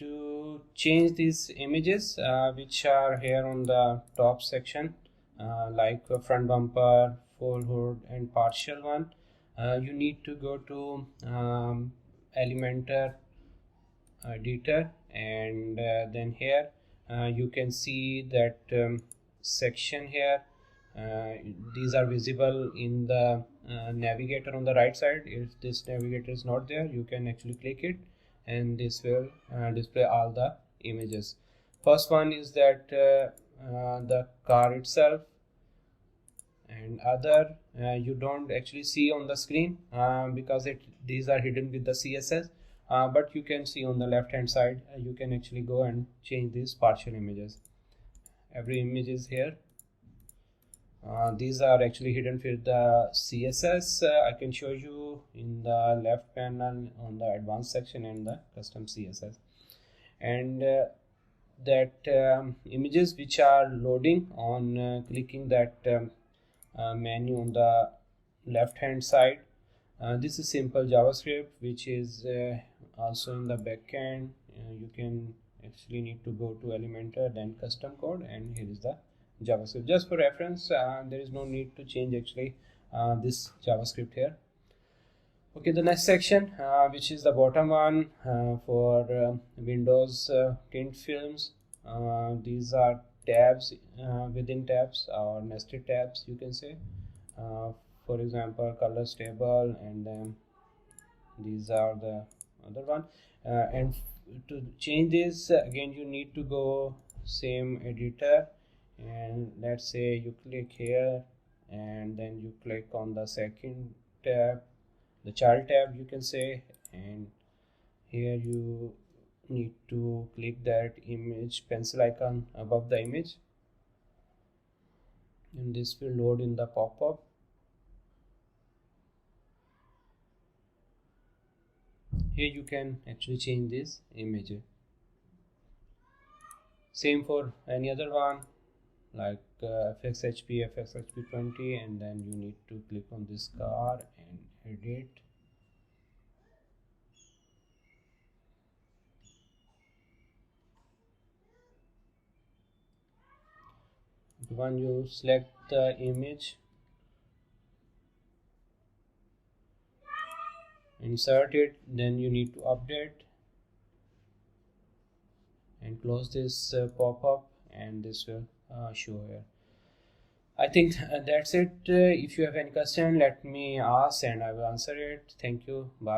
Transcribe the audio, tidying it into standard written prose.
to change these images which are here on the top section, like front bumper, full hood and partial one. You need to go to Elementor editor, and then here you can see that section here. These are visible in the navigator on the right side. If this navigator is not there, you can actually click it and this will display all the images. First one is that the car itself, and other you don't actually see on the screen because these are hidden with the CSS, but you can see on the left hand side. You can actually go and change these partial images. Every image is here. These are actually hidden with the CSS. I can show you in the left panel on the advanced section and the custom CSS. And that images which are loading on clicking that menu on the left hand side, this is simple JavaScript which is also in the backend. You can actually need to go to Elementor, then custom code, and here is the JavaScript. Just for reference, there is no need to change actually this JavaScript here. Okay, the next section, which is the bottom one for Windows tint films. These are tabs within tabs, or nested tabs you can say. For example, colors table, and then these are the other one. And to change this, again you need to go same editor, and let's say you click here and then you click on the second tab, the child tab you can say, and here you need to click that image pencil icon above the image, and this will load in the pop-up. Here you can actually change this image. Same for any other one like FXHP, FXHP20, and then you need to click on this car and edit. When you select the image, insert it, then you need to update and close this pop-up, and this will show here. I think that's it. If you have any question, let me ask and I will answer it. Thank you. Bye.